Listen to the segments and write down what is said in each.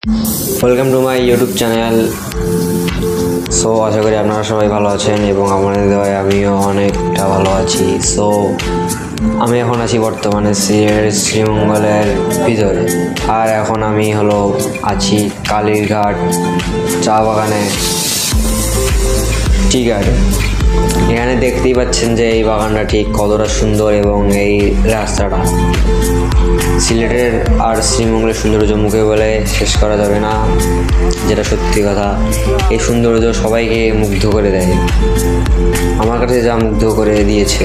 Welcome to my YouTube channel. So আশা করি আপনারা সবাই ভালো আছেন এবং আপনাদের দয়ায় আমিও অনেকটা ভালো আছি। সো আমি এখন আছি বর্তমানে শ্রীমঙ্গলের ভিতরে, আর এখন আমি আছি কালীরঘাট চা বাগানে, টি গার্ডেন। এখানে দেখতেই পাচ্ছেন যে এই বাগানটা ঠিক কতটা সুন্দর এবং এই রাস্তাটা সিলেটের আর শ্রীমঙ্গলের সৌন্দর্য মুখে বলে শেষ করা যাবে না, যেটা সত্যি কথা। এই সৌন্দর্য সবাইকে মুগ্ধ করে দেয়, আমার কাছে যা মুগ্ধ করে দিয়েছে।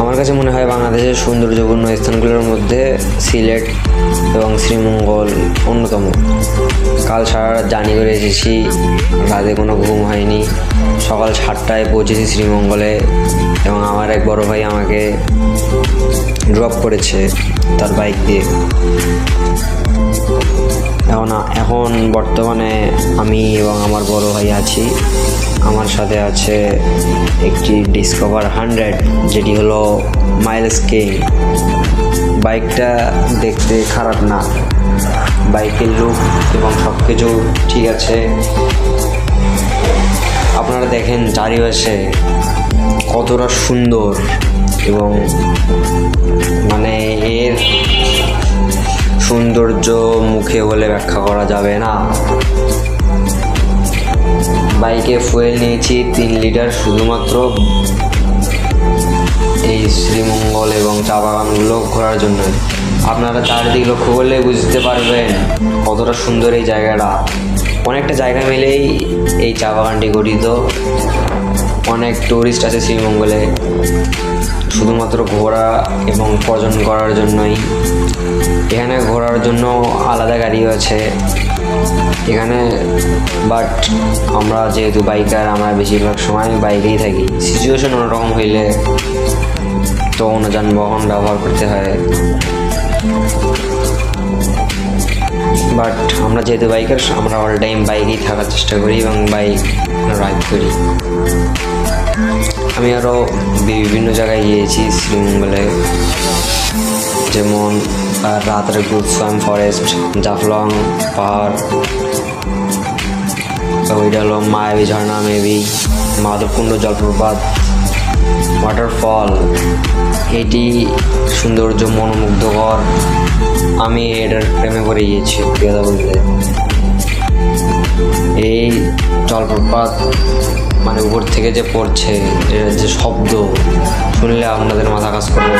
আমার কাছে মনে হয় বাংলাদেশের সৌন্দর্যপূর্ণ স্থানগুলোর মধ্যে সিলেট এবং শ্রীমঙ্গল অন্যতম। কাল সারা রাত জার্নি করে এসেছি, রাতে কোনো ঘুম হয়নি। সকাল 7টায় পৌঁছেছি শ্রীমঙ্গলে এবং আমার এক বড় ভাই আমাকে ড্রপ করেছে তার বাইক দিয়ে। এখন বর্তমানে আমি এবং আমার বড় ভাই আছি। আমার সাথে আছে একটি ডিসকভার 100, যেটি হলো মাইলেজ কিং। বাইকটা দেখতে খারাপ না, বাইকের লুক এবং সব কিছু ঠিক আছে। আপনারা দেখেন চারিপাশে কতটা সুন্দর এবং এর সৌন্দর্য মুখে বলে ব্যাখ্যা করা যাবে না। বাইকে ফুয়েল নিয়েছি 3 লিটার শুধুমাত্র এই শ্রীমঙ্গল এবং চা বাগানগুলো ঘোরার জন্য। আপনারা চারিদিক লক্ষ্য করলে বুঝতে পারবেন কতটা সুন্দর এই জায়গাটা। অনেকটা জায়গা মিলেই এই চা বাগানটি গঠিত। অনেক টুরিস্ট আছে শ্রীমঙ্গলে শুধুমাত্র ঘোরা এবং প্রজনন করার জন্যই। এখানে ঘোরার জন্য আলাদা গাড়িও আছে এখানে, বাট আমরা যেহেতু বাইকার, আমরা বেশিরভাগ সময় বাইকেই থাকি। সিচুয়েশন অন্যরকম হইলে তো অন্য যানবাহন ব্যবহার করতে হয়, বাট আমরা যেহেতু বাইকার, আমরা অল টাইম বাইকেই থাকার চেষ্টা করি এবং বাইক রাইড করি। আমি আরও বিভিন্ন জায়গায় গিয়েছি শ্রীমঙ্গলে, যেমন রাতের গুলশান ফরেস্ট, জাফলং পাহাড়, ওইটা হলো মায়াবী ঝর্ণা, মেবি মাধবকুণ্ড জলপ্রপাত, ওয়াটারফল। এটি সৌন্দর্য মনোমুগ্ধকর। আমি এটার প্রেমে পড়ে গিয়েছি কথা বলতে। এই জলপ্রপাত উপর থেকে যে পড়ছে, এটার যে শব্দ শুনলে আপনাদের মাথা কাজ করবে।